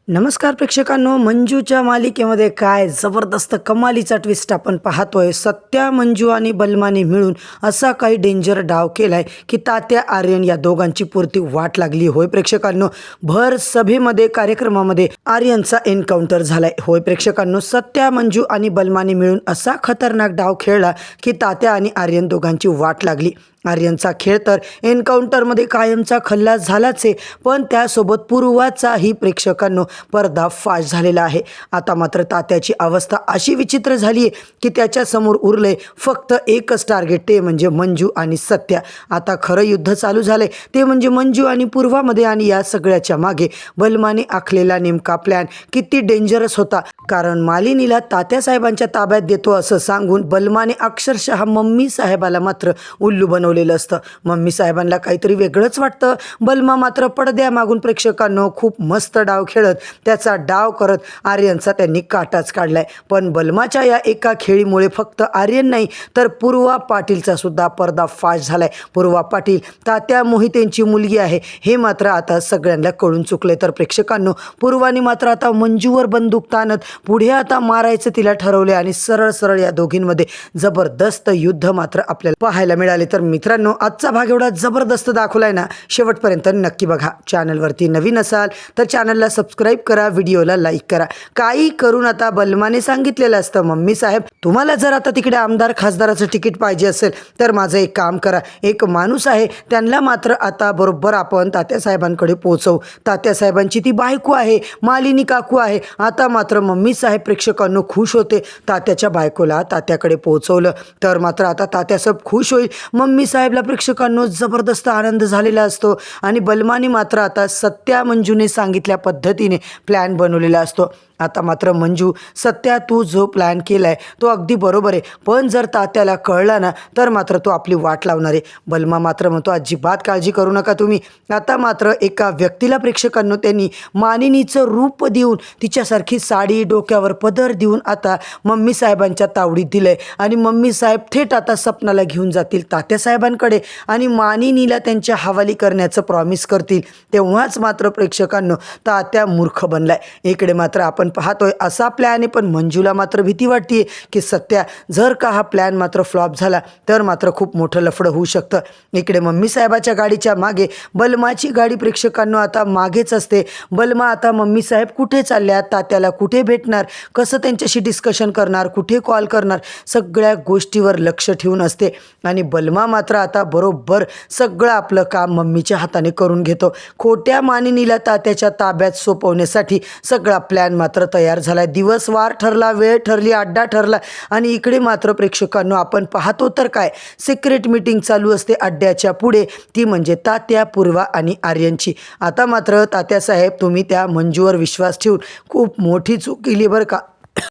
नमस्कार प्रेक्षकांनो, मंजूच्या मालिकेमध्ये काय जबरदस्त कमालीचा ट्विस्ट आपण पाहतोय. सत्या, मंजू आणि बलमाने मिळून असा काही डेंजर डाव केलाय की तात्या, आर्यन या दोघांची पुरती वाट लागली. होय प्रेक्षकांनो, भर सभेमध्ये कार्यक्रमामध्ये आर्यनचा एन्काउंटर झालाय. होय प्रेक्षकांनो, सत्या, मंजू आणि बलमाने मिळून असा खतरनाक डाव खेळला की तात्या आणि आर्यन दोघांची वाट लागली. आर्यनचा खेळ तर एन्काउंटरमध्ये कायमचा खल्लास झालाच आहे, पण त्यासोबत पूर्वाचाही प्रेक्षकांनो पर्दाफाश झालेला आहे. आता मात्र तात्याची अवस्था अशी विचित्र झाली आहे की त्याच्यासमोर उरले फक्त एकच टार्गेट, ते म्हणजे मंजू आणि सत्या. आता खरं युद्ध चालू झालंय, ते म्हणजे मंजू आणि पूर्वामध्ये. आणि या सगळ्याच्या मागे बलमाने आखलेला नेमका प्लॅन किती डेंजरस होता, कारण मालिनीला तात्यासाहेबांच्या ताब्यात देतो असं सांगून बलमाने अक्षरशः मम्मी साहेबाला मात्र उल्लू बनवलेलं असतं. मम्मी साहेबांना काहीतरी वेगळंच वाटतं. बलमा मात्र पडद्यामागून प्रेक्षकांनो खूप मस्त डाव खेळत त्याचा डाव करत आर्यनचा त्यांनी काटाच काढलाय. पण बलमाच्या या एका खेळीमुळे फक्त आर्यन नाही तर पूर्वा पाटीलचा सुद्धा पर्दाफाश झालाय. पूर्वा पाटील तात्या मोहितेंची मुलगी आहे हे मात्र आता सगळ्यांना कळून चुकले. तर प्रेक्षकांनो, पूर्वाने मात्र आता मंजूवर बंदूक ताणत पुढे आता मारायचं तिला ठरवले आणि सरळ सरळ या दोघींमध्ये जबरदस्त युद्ध मात्र आपल्याला पाहायला मिळाले. तर मित्रांनो, आजचा भाग एवढा जबरदस्त दाखवलाय ना, शेवटपर्यंत नक्की बघा. चॅनलवरती नवीन असाल तर चॅनलला सबस्क्राईब करा, व्हिडिओला लाईक करा. काही करून आता बलमाने सांगितलेलं असतं, मम्मी साहेब तुम्हाला जर आता तिकडे आमदार खासदाराचं तिकीट पाहिजे असेल तर माझं एक काम करा, एक माणूस आहे त्यांना मात्र आता बरोबर आपण तात्यासाहेबांकडे पोहोचवू. तात्यासाहेबांची ती बायको आहे, मालिनी काकू आहे. आता मात्र मम्मी साहेब प्रेक्षकांनो खुश होते. तात्याच्या बायकोला तात्याकडे पोहोचवलं तर मात्र आता तात्यासाहेब खुश होईल. मम्मी साहेबला प्रेक्षकांनो जबरदस्त आनंद झालेला असतो. आणि बलमाने मात्र आता सत्या, मंजूने सांगितल्या पद्धतीने प्लॅन बनवलेला असतो. आता मात्र मंजू, सत्या तू जो प्लॅन केला आहे तो अगदी बरोबर आहे, पण जर तात्याला कळला ना तर मात्र तो आपली वाट लावणार आहे. बलमा मात्र म्हणतो अजिबात काळजी करू नका तुम्ही. आता मात्र एका व्यक्तीला प्रेक्षकांनो त्यांनी मानिनीचं रूप देऊन, तिच्यासारखी साडी, डोक्यावर पदर देऊन आता मम्मी साहेबांच्या तावडीत दिलं आहे. आणि मम्मी साहेब थेट आता सपनाला घेऊन जातील तात्यासाहेबांकडे आणि मानिनीला त्यांच्या हवाली करण्याचं प्रॉमिस करतील. तेव्हाच मात्र प्रेक्षकांनो तात्या मूर्ख बनलाय. इकडे मात्र आपण पाहतोय असा प्लॅन आहे, पण मंजूला मात्र भीती वाटते की सत्या जर का हा प्लॅन मात्र फ्लॉप झाला तर मात्र खूप मोठं लफडं होऊ शकतं. इकडे मम्मी साहेबाच्या गाडीच्या मागे बलमाची गाडी प्रेक्षकांनो आता मागेच असते. बलमा आता मम्मी साहेब कुठे चालल्यात, तात्याला कुठे भेटणार, कसं त्यांच्याशी डिस्कशन करणार, कुठे कॉल करणार, सगळ्या गोष्टीवर लक्ष ठेवून असते. आणि बलमा मात्र आता बरोबर सगळं आपलं काम मम्मीच्या हाताने करून घेतो. खोट्या मानिनीला तात्याच्या ताब्यात सोपवण्यासाठी सगळा प्लॅन मात्र तयार झाला. दिवस वार ठरला, वेळ ठरली, अड्डा ठरला. आणि इकडे मात्र प्रेक्षकांनो आपण पाहतो तर काय, सिक्रेट मीटिंग चालू असते अड्ड्याच्या पुढे, ती म्हणजे तात्या, पूर्वा आणि आर्यनची. आता मात्र तात्यासाहेब तुम्ही त्या मंजूवर विश्वास ठेवून खूप मोठी चूक केली बरं का.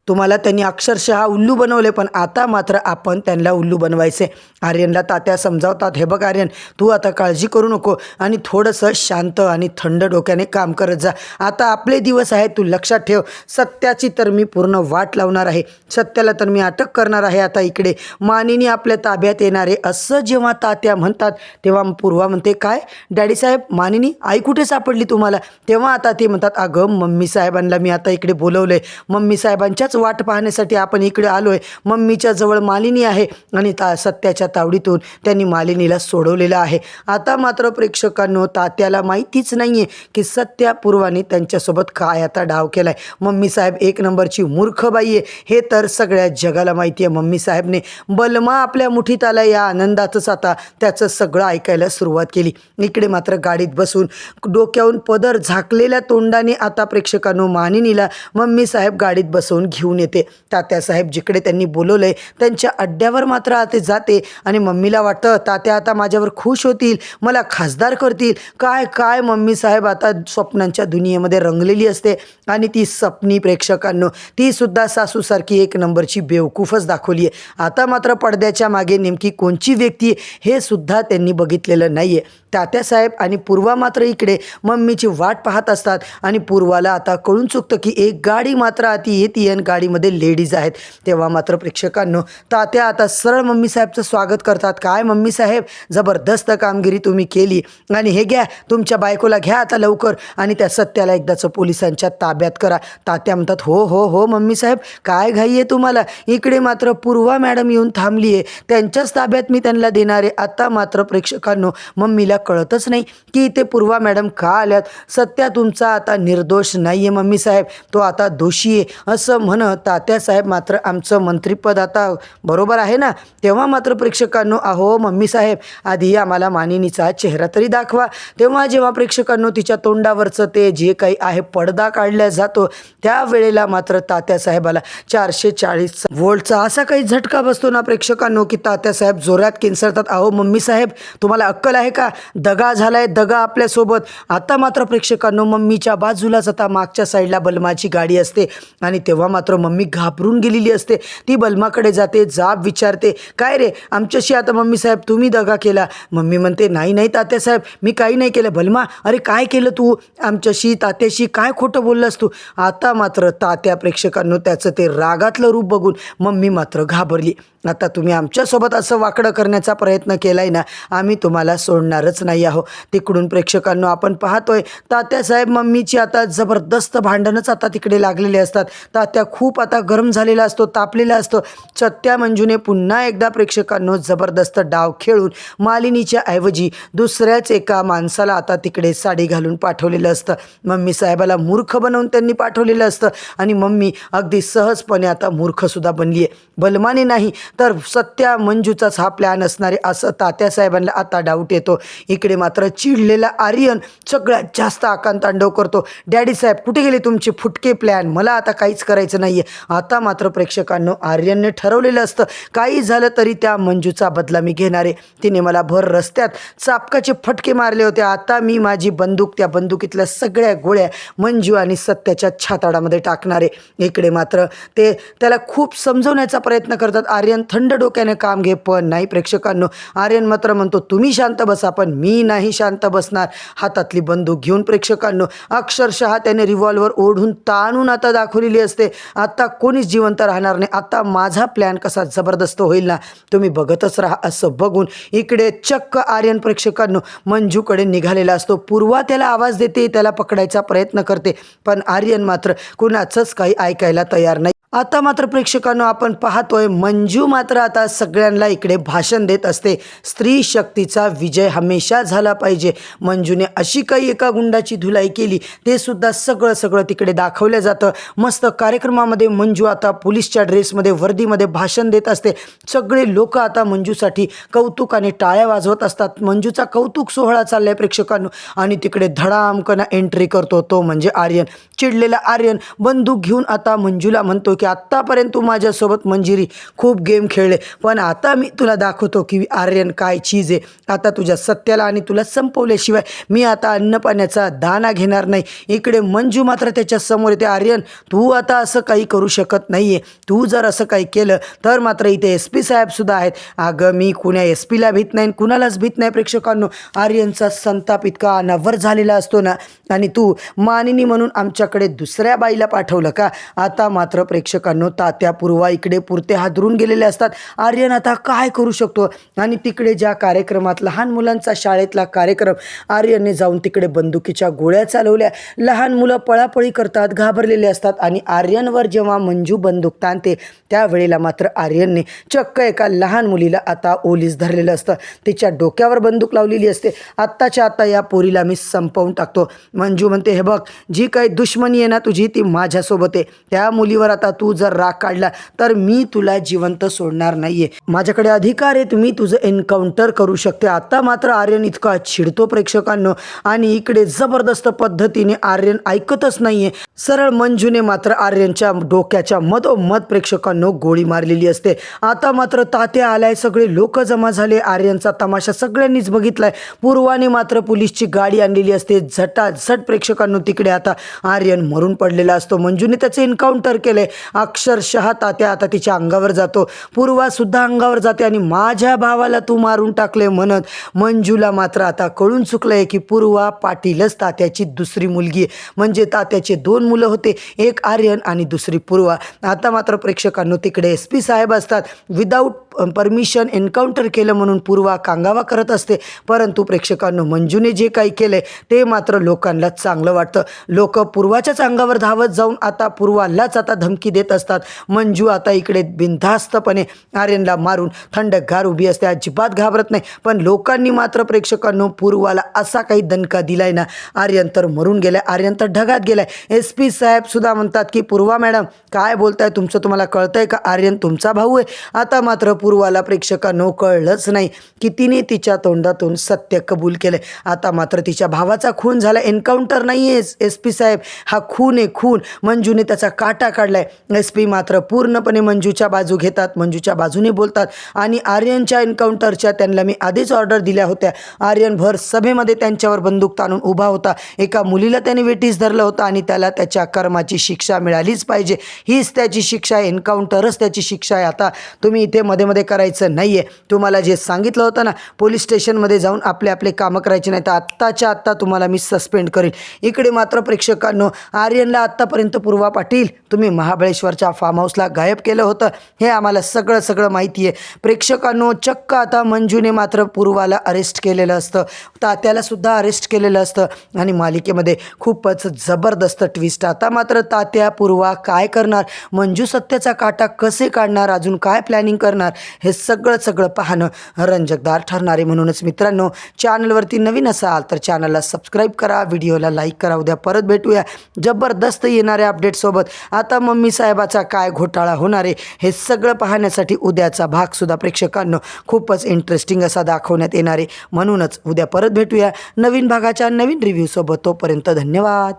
तुम्हाला त्यांनी अक्षरशः उल्लू बनवले, पण आता मात्र आपण त्यांना उल्लू बनवायचे. आर्यनला तात्या समजावतात, हे बघ आर्यन, तू आता काळजी करू नको आणि थोडंसं शांत आणि थंड डोक्याने काम करत जा. आता आपले दिवस आहेत, तू लक्षात ठेव. सत्याची तर मी पूर्ण वाट लावणार आहे, सत्याला तर मी अटक करणार आहे. आता इकडे मानिनी आपल्या ताब्यात येणार आहे असं जेव्हा तात्या म्हणतात तेव्हा पूर्वा म्हणते, काय डॅडी साहेब, मानिनी आई कुठे सापडली तुम्हाला? तेव्हा आता ते म्हणतात, अगं मम्मी साहेबांना मी आता इकडे बोलवलंय, मम्मी साहेबांच्याच वाट पाहण्यासाठी आपण इकडे आलोय. मम्मीच्या जवळ मालिनी आहे आणि सत्याच्या तावडीतून त्यांनी मालिनीला सोडवलेलं आहे. आता मात्र प्रेक्षकांनो तात्याला माहितीच नाहीये की सत्या, पूर्वाने त्यांच्यासोबत काय आता डाव केलाय. मम्मी साहेब एक नंबरची मूर्ख बाई आहे हे तर सगळ्या जगाला माहिती आहे. मम्मी साहेबने बलमा आपल्या मुठीत आला या आनंदातच आता त्याचं सगळं ऐकायला सुरुवात केली. इकडे मात्र गाडीत बसून डोक्यावरून पदर झाकलेल्या तोंडाने आता प्रेक्षकांनो मानिनीला मम्मी साहेब गाडीत बसवून घेऊन येते. तात्यासाहेब जिकडे त्यांनी बोलवलंय त्यांच्या अड्ड्यावर मात्र आता जाते आणि मम्मीला वाटतं तात्या आता माझ्यावर खुश होतील, मला खासदार करतील. काय काय मम्मी साहेब आता स्वप्नांच्या दुनियेमध्ये रंगलेली असते आणि ती सपनी प्रेक्षकांनो ती सुद्धा सासूसारखी एक नंबरची बेवकूफच दाखवली आहे. आता मात्र पडद्याच्या मागे नेमकी कोणची व्यक्ती हे सुद्धा त्यांनी बघितलेलं नाही आहे. तात्यासाहेब आणि पूर्वा मात्र इकडे मम्मीची वाट पाहत असतात आणि पूर्वाला आता कळून चुकतं की एक गाडी मात्र आती येते आर्यन गाडीमध्ये लेडीज आहेत. तेव्हा मात्र प्रेक्षकांनो तात्या आता सरळ मम्मी साहेबचं स्वागत करतात. काय मम्मी साहेब, जबरदस्त कामगिरी तुम्ही केली आणि हे घ्या तुमच्या बायकोला घ्या आता लवकर आणि त्या सत्याला एकदाचं पोलिसांच्या ताब्यात करा. तात्या म्हणतात हो हो हो मम्मी साहेब, काय घाई आहे तुम्हाला. इकडे मात्र पूर्वा मॅडम येऊन थांबली आहे, त्यांच्याच ताब्यात मी त्यांना देणार आहे. आता मात्र प्रेक्षकांनो मम्मीला कळतच नाही की इथे पूर्वा मॅडम का आल्यात. सत्या तुमचा आता निर्दोष नाही आहे मम्मी साहेब, तो आता दोषी आहे असं म्हणत तात्यासाहेब मात्र आमचं मंत्रिपद आता बरोबर आहे ना. तेव्हा मात्र प्रेक्षकांनो अहो मम्मी साहेब, आधी आम्हाला मानिनीचा चेहरा तरी दाखवा. तेव्हा जेव्हा प्रेक्षकांनो तिच्या तोंडावरचं ते जे काही आहे पडदा काढला जातो त्यावेळेला मात्र तात्यासाहेबाला 440 वोल्टचा असा काही झटका बसतो ना प्रेक्षकांनो की तात्यासाहेब जोरात किंचरतात. अहो मम्मी साहेब, तुम्हाला अक्कल आहे का. दगा झालाय, दगा आपल्यासोबत. आता मात्र प्रेक्षकांनो मम्मीच्या बाजूलाच आता मागच्या साईडला बलमाची गाडी असते आणि तेव्हा मात्र मम्मी घाबरून गेलेली असते. ती बलमाकडे जाते, जाब विचारते, काय रे आमच्याशी आता मम्मी साहेब तुम्ही दगा केला. मम्मी म्हणते नाही नाही तात्यासाहेब, मी काही नाही केलं. बलमा, अरे काय केलं तू आमच्याशी, तात्याशी काय खोटं बोललास तू. आता मात्र तात्या प्रेक्षकांनो त्याचं ते रागातलं रूप बघून मम्मी मात्र घाबरली. आता तुम्ही आमच्यासोबत असं वाकडं करण्याचा प्रयत्न केलाय ना, आम्ही तुम्हाला सोडणारच नाही आहो. तिकडून प्रेक्षकांनो आपण पाहतोय तात्यासाहेब मम्मीची आता जबरदस्त भांडणच आता तिकडे लागलेले असतात. तात्या खूप आता गरम झालेला असतो, तापलेला असतो. सत्या मंजूने पुन्हा एकदा प्रेक्षकांनो जबरदस्त डाव खेळून मालिनीच्या ऐवजी दुसऱ्याच एका माणसाला आता तिकडे साडी घालून पाठवलेलं असतं. मम्मी साहेबाला मूर्ख बनवून त्यांनी पाठवलेलं असतं आणि मम्मी अगदी सहजपणे आता मूर्खसुद्धा बनली आहे. बलमाने नाही तर सत्या मंजूचाच हा प्लॅन असणारे असं तात्यासाहेबांना आता डाऊट येतो. इकडे मात्र चिडलेला आर्यन सगळ्यात जास्त आकांतांडव करतो. डॅडी साहेब कुठे गेले तुमचे फुटके प्लॅन, मला आता काहीच करायचं नाही आहे. आता मात्र प्रेक्षकांनो आर्यनने ठरवलेलं असतं काही झालं तरी त्या मंजूचा बदला मी घेणार आहे. तिने मला भर रस्त्यात चापकाचे फटके मारले होते. आता मी माझी बंदूक, त्या बंदुकीतल्या सगळ्या गोळ्या मंजू आणि सत्याच्या छाताडामध्ये टाकणार आहे. इकडे मात्र ते त्याला खूप समजवण्याचा प्रयत्न करतात. आर्यन थंड डोक्याने काम घे, पण नाही प्रेक्षकांनो आर्यन मात्र म्हणतो तुम्ही शांत बसा, पण मी नाही शांत बसणार. हातातली बंदूक घेऊन प्रेक्षकांनो अक्षरशः त्याने रिव्हॉल्वर ओढून ताणून आता दाखवलेली असते. आता कोणीच जिवंत राहणार नाही, आता माझा प्लॅन कसा जबरदस्त होईल ना, तुम्ही बघतच राहा. असं बघून इकडे चक्क आर्यन प्रेक्षकांनो मंजूकडे निघालेला असतो. पूर्वा त्याला आवाज देते, त्याला पकडायचा प्रयत्न करते, पण आर्यन मात्र कुणाचंच काही ऐकायला तयार नाही. आता मात्र प्रेक्षकांनो आपण पाहतोय मंजू मात्र आता सगळ्यांना इकडे भाषण देत असते. स्त्री शक्तीचा विजय हमेशा झाला पाहिजे. मंजूने अशी काही एका गुंडाची धुलाई केली ते सुद्धा सगळं तिकडे दाखवलं जातं. मस्त कार्यक्रमामध्ये मंजू आता पोलीसच्या ड्रेसमध्ये वर्दीमध्ये भाषण देत असते. सगळे लोक आता मंजूसाठी कौतुकाने टाळ्या वाजवत असतात. मंजूचा कौतुक सोहळा चाललाय प्रेक्षकांनो आणि तिकडे धडामकना एंट्री करतो तो म्हणजे आर्यन. चिडलेला आर्यन बंदूक घेऊन आता मंजूला म्हणतो की आत्तापर्यंत तू माझ्यासोबत मंजिरी खूप गेम खेळले, पण आता मी तुला दाखवतो की आर्यन काय चीज आहे. आता तुझ्या सत्याला आणि तुला संपवल्याशिवाय मी आता अन्न पाण्याचा दाना घेणार नाही. इकडे मंजू मात्र त्याच्या समोर येते. आर्यन, तू आता असं काही करू शकत नाही आहे. तू जर असं काही केलं तर मात्र इथे SP साहेबसुद्धा आहेत. अगं मी कुण्या SPला भीत नाही, कुणालाच भीत नाही. प्रेक्षकांनो आर्यनचा संताप इतका अनावर झालेला असतो ना, आणि तू मानिनी म्हणून आमच्याकडे दुसऱ्या बाईला पाठवलं का. आता मात्र प्रेक्षकांनो तात्या पूर्वा इकडे पुरते हादरून गेलेले असतात. आर्यन आता काय करू शकतो. आणि तिकडे ज्या कार्यक्रमात लहान मुलांचा शाळेतला कार्यक्रम, आर्यनने जाऊन तिकडे बंदुकीच्या गोळ्या चालवल्या. लहान मुलं पळापळी करतात, घाबरलेले असतात आणि आर्यनवर जेव्हा मंजू बंदूक ताणते त्यावेळेला मात्र आर्यनने चक्क एका लहान मुलीला आता ओलीस धरलेलं असतं. तिच्या डोक्यावर बंदूक लावलेली असते. आत्ताच्या आत्ता या पोरीला मी संपवून टाकतो. मंजू म्हणते हे बघ, जी काही दुश्मनी आहे ना तुझी ती माझ्यासोबत आहे. त्या मुलीवर आता तू जर राग काढला तर मी तुला जिवंत सोडणार नाहीये. माझ्याकडे अधिकार आहे, तुम्ही तुझं एन्काउंटर करू शकते. आता मात्र आर्यन इतका चिडतो प्रेक्षकांनो आणि इकडे जबरदस्त पद्धतीने आर्यन ऐकतच नाहीये. सरळ मंजूने मात्र आर्यनच्या डोक्याच्या मधोमध प्रेक्षकांनो गोळी मारलेली असते. आता मात्र तात्या आलाय, सगळे लोक जमा झाले. आर्यनचा तमाशा सगळ्यांनीच बघितलाय. पूर्वाने मात्र पोलीसची गाडी आणलेली असते. झटाझट प्रेक्षकांनो तिकडे आता आर्यन मरून पडलेला असतो. मंजूने त्याचे एन्काउंटर केलंय अक्षरशः तात्या आता तिच्या अंगावर जातो. पूर्वासुद्धा अंगावर जाते आणि माझ्या भावाला तू मारून टाकले म्हणत मंजूला मात्र आता कळून चुकलं आहे की पूर्वा पाटीलच तात्याची दुसरी मुलगी आहे. म्हणजे तात्याचे 2 मुलं होते, एक आर्यन आणि दुसरी पूर्वा. आता मात्र प्रेक्षकांनो तिकडे SP साहेब असतात. विदाऊट परमिशन एन्काउंटर केलं म्हणून पूर्वा कांगावा करत असते. परंतु प्रेक्षकांनो मंजूने जे काही केलं ते मात्र लोकांना चांगलं वाटतं. लोक पूर्वाच्याच अंगावर धावत जाऊन आता पूर्वालाच आता धमकी देत असतात. मंजू आता इकडे बिनधास्तपणे आर्यनला मारून थंडगार उभी असते, अजिबात घाबरत नाही. पण लोकांनी मात्र प्रेक्षकांनो पूर्वाला असा काही दणका दिलाय ना, आर्यन तर मरून गेलाय, आर्यन तर ढगात गेलाय. SP साहेब सुद्धा म्हणतात की पूर्वा मॅडम काय बोलताय, तुमचं तुम्हाला कळतंय का, आर्यन तुमचा भाऊ आहे. आता मात्र पूर्वाला प्रेक्षकांनो कळलंच नाही की तिने तिच्या तोंडातून सत्य कबूल केलंय. आता मात्र तिच्या भावाचा खून झाला, एन्काउंटर नाही आहे SP साहेब, हा खून आहे खून. मंजूने त्याचा काटा काढलाय. SP मात्र पूर्णपणे मंजूच्या बाजू घेतात, मंजूच्या बाजूने बोलतात आणि आर्यनच्या एन्काउंटरच्या त्यांना मी आधीच ऑर्डर दिल्या होत्या. आर्यन भर सभेमध्ये त्यांच्यावर बंदूक ताणून उभा होता. एका मुलीला त्याने वेटीस धरलं होतं आणि त्याला त्याच्या कर्माची शिक्षा मिळालीच पाहिजे. हीच त्याची शिक्षा आहे, एन्काउंटरच त्याची शिक्षा आहे. आता तुम्ही इथे मध्ये मध्ये करायचं नाही आहे. तुम्हाला जे सांगितलं होतं ना पोलीस स्टेशनमध्ये जाऊन आपले आपले कामं करायचे नाही, तर आत्ताच्या आत्ता तुम्हाला मी सस्पेंड करेल. इकडे मात्र प्रेक्षकांनो आर्यनला आत्तापर्यंत पूर्वा पाटील तुम्ही महाबळेश्वरच्या फार्म हाऊसला गायब केलं होतं हे आम्हाला सगळं माहिती आहे. प्रेक्षकांनो चक्क आता मंजूने मात्र पूर्वाला अरेस्ट केलेलं असतं, तात्याला सुद्धा अरेस्ट केलेलं असतं आणि मालिकेमध्ये खूपच जबरदस्त ट्विस्ट. आता मात्र तात्या पूर्वा काय करणार, मंजू सत्याचा काटा कसे काढणार, अजून काय प्लॅनिंग करणार, हे सगळं पाहणं रंजकदार ठरणार आहे. म्हणूनच मित्रांनो चॅनलवरती नवीन असाल तर चॅनलला सबस्क्राईब करा, व्हिडिओला लाईक करा. उद्या परत भेटूया जबरदस्त येणाऱ्या अपडेटसोबत. आता मम्मी साहेबाचा काय घोटाळा होणार आहे हे सगळं पाहण्यासाठी उद्याचा भागसुद्धा प्रेक्षकांनो खूपच इंटरेस्टिंग असा दाखवण्यात येणार आहे. म्हणूनच उद्या परत भेटूया नवीन भागाच्या नवीन रिव्ह्यूसोबत. तोपर्यंत धन्यवाद.